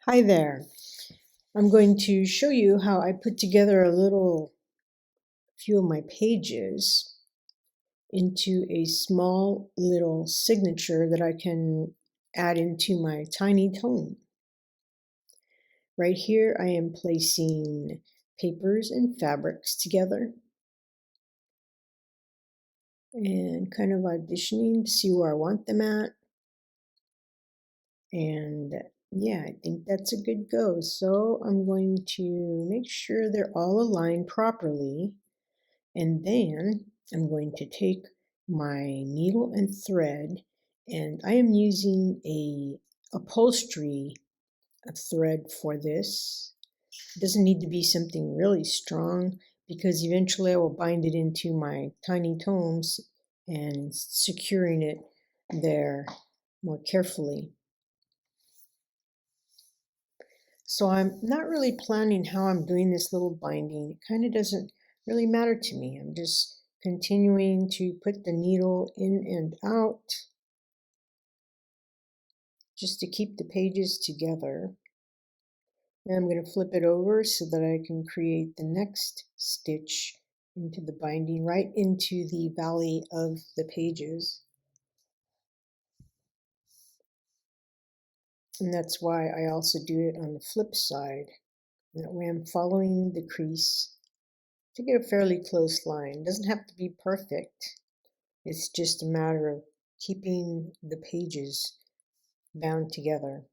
Hi there. I'm going to show you how I put together a few of my pages into a small little signature that I can add into my Tiny Tome. Right here I am placing papers and fabrics together and kind of auditioning to see where I want them at. And yeah, I think that's a good go. So I'm going to make sure they're all aligned properly. And then I'm going to take my needle and thread, and I am using a upholstery thread for this. It doesn't need to be something really strong because eventually I will bind it into my tiny tomes and securing it there more carefully. So I'm not really planning how I'm doing this little binding. It kind of doesn't really matter to me. I'm just continuing to put the needle in and out just to keep the pages together. And I'm going to flip it over so that I can create the next stitch into the binding right into the valley of the pages. And that's why I also do it on the flip side. That way I'm following the crease to get a fairly close line. It doesn't have to be perfect. It's just a matter of keeping the pages bound together.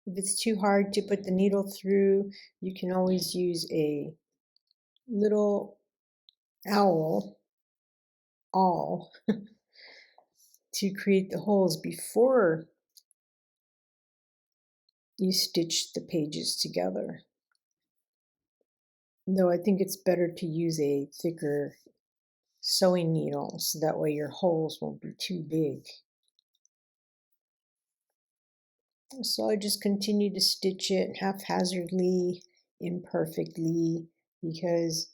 If it's too hard to put the needle through, you can always use a little awl to create the holes before you stitch the pages together. Though I think it's better to use a thicker sewing needle so that way your holes won't be too big. So I just continue to stitch it haphazardly, imperfectly, because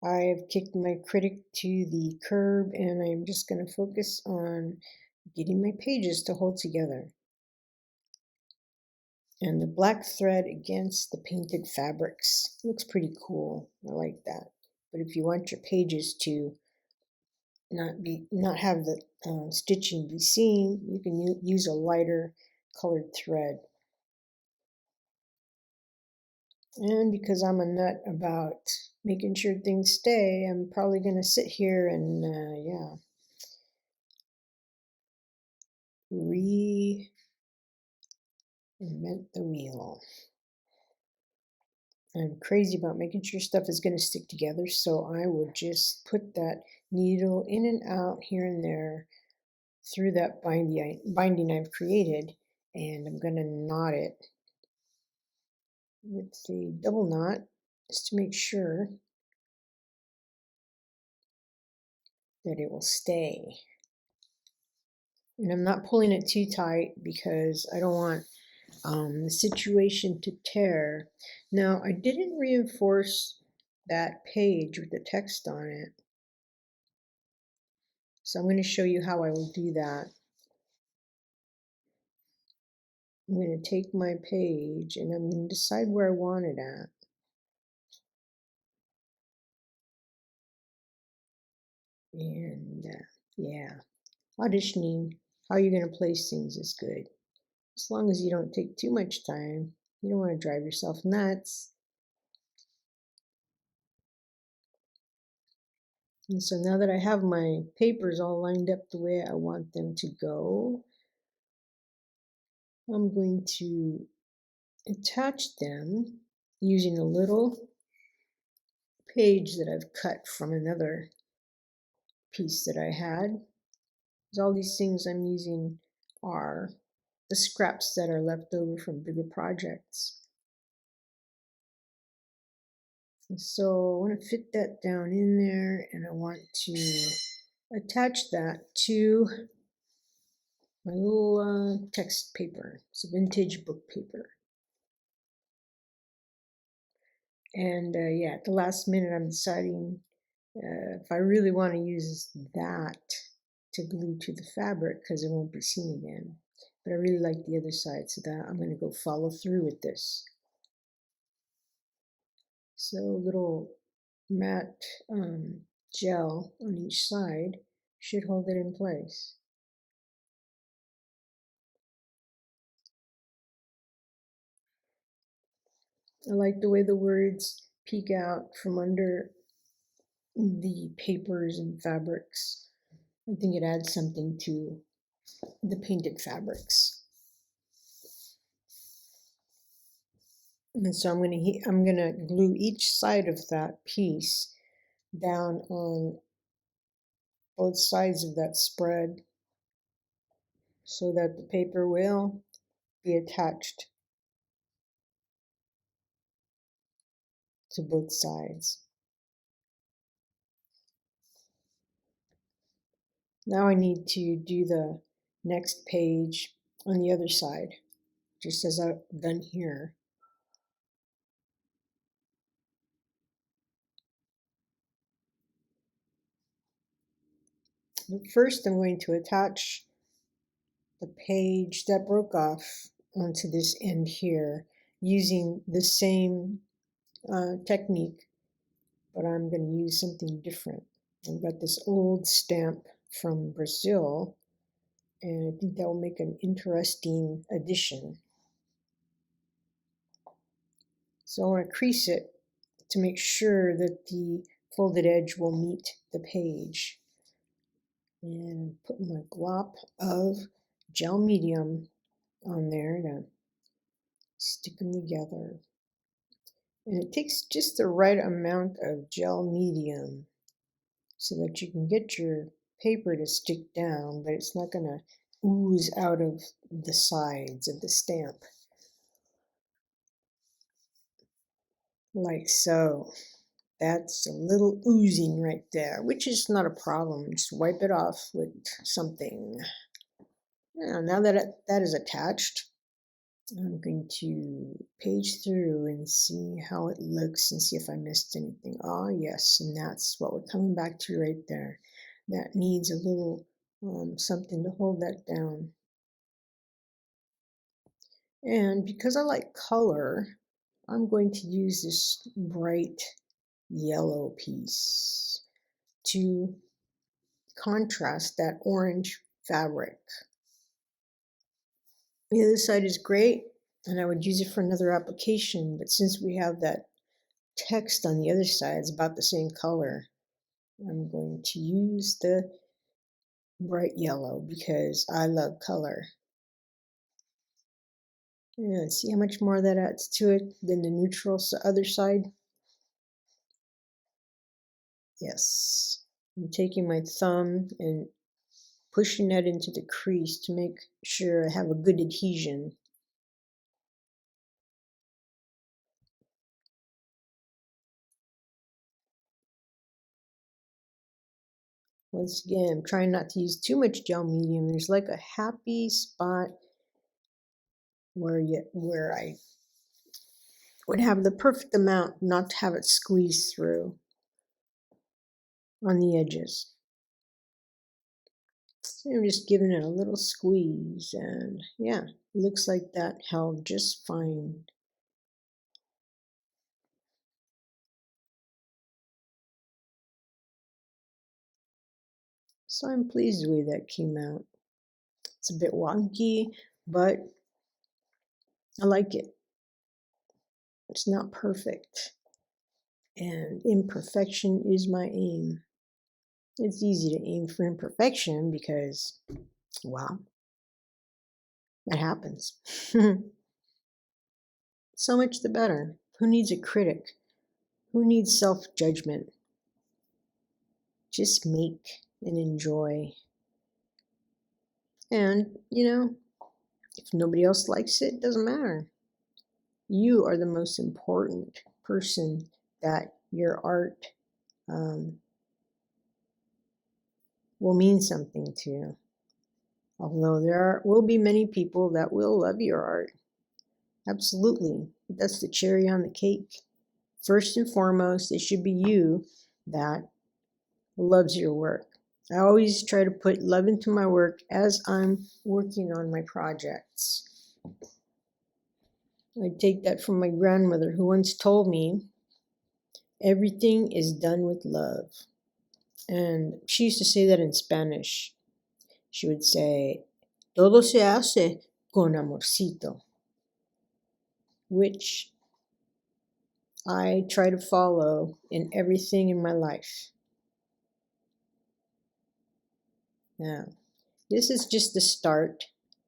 I've kicked my critic to the curb and I'm just going to focus on getting my pages to hold together. And the black thread against the painted fabrics looks pretty cool. I like that. But if you want your pages to not have the stitching be seen, you can use a lighter colored thread. And because I'm a nut about making sure things stay, I'm probably going to sit here and, reinvent the wheel. I'm crazy about making sure stuff is going to stick together, so I will just put that needle in and out here and there through that binding I've created, and I'm going to knot it with the double knot just to make sure that it will stay. And I'm not pulling it too tight because I don't want the situation to tear. Now, I didn't reinforce that page with the text on it, so I'm going to show you how I will do that. I'm going to take my page and I'm going to decide where I want it at. And yeah, auditioning, how you're going to place things is good. As long as you don't take too much time. You don't want to drive yourself nuts. And so now that I have my papers all lined up the way I want them to go, I'm going to attach them using a little page that I've cut from another piece that I had. All these things I'm using are the scraps that are left over from bigger projects. And so I want to fit that down in there, and I want to attach that to my little text paper. It's a vintage book paper. And yeah, at the last minute I'm deciding if I really want to use that to glue to the fabric because it won't be seen again. But I really like the other side, so that I'm going to go follow through with this. So a little matte gel on each side should hold it in place. I like the way the words peek out from under the papers and fabrics. I think it adds something to the painted fabrics. And so I'm gonna glue each side of that piece down on both sides of that spread so that the paper will be attached to both sides. Now I need to do the next page on the other side, just as I've done here. But first I'm going to attach the page that broke off onto this end here using the same technique, but I'm going to use something different. I've got this old stamp from Brazil, and I think that will make an interesting addition. So I want to crease it to make sure that the folded edge will meet the page. And put my glop of gel medium on there to stick them together. And it takes just the right amount of gel medium so that you can get your paper to stick down, but it's not going to ooze out of the sides of the stamp. Like so. That's a little oozing right there, which is not a problem. Just wipe it off with something. Now that that is attached, I'm going to page through and see how it looks and see if I missed anything. Ah, yes, and that's what we're coming back to right there. That needs a little something to hold that down. And because I like color, I'm going to use this bright yellow piece to contrast that orange fabric. The other side is great, and I would use it for another application, but since we have that text on the other side, it's about the same color, I'm going to use the bright yellow because I love color. And see how much more that adds to it than the neutral other side? Yes. I'm taking my thumb and pushing that into the crease to make sure I have a good adhesion. Once again, I'm trying not to use too much gel medium. There's like a happy spot where I would have the perfect amount not to have it squeeze through on the edges. So I'm just giving it a little squeeze, and yeah, looks like that held just fine. So I'm pleased with the way that came out. It's a bit wonky, but I like it. It's not perfect, and imperfection is my aim. It's easy to aim for imperfection because, wow, that happens. So much the better. Who needs a critic? Who needs self-judgment? Just make and enjoy. And, if nobody else likes it, doesn't matter. You are the most important person that your art will mean something to. Although there will be many people that will love your art. Absolutely. That's the cherry on the cake. First and foremost, it should be you that loves your work. I always try to put love into my work as I'm working on my projects. I take that from my grandmother, who once told me, everything is done with love. And she used to say that in Spanish. She would say, todo se hace con amorcito, which I try to follow in everything in my life. Now, this is just the start.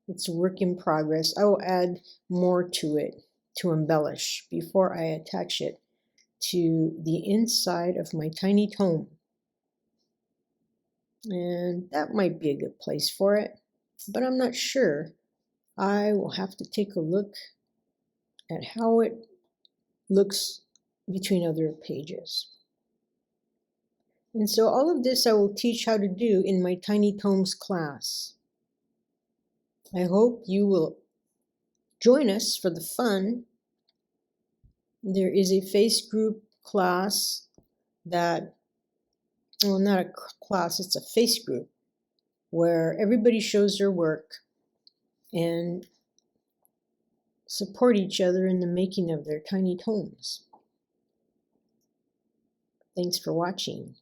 It's a work in progress. I will add more to it to embellish before I attach it to the inside of my tiny tome. And that might be a good place for it, but I'm not sure. I will have to take a look at how it looks between other pages. And so all of this I will teach how to do in my Tiny Tomes class. I hope you will join us for the fun. There is a face group class that, well, not a class, it's a face group where everybody shows their work and support each other in the making of their tiny tomes. Thanks for watching.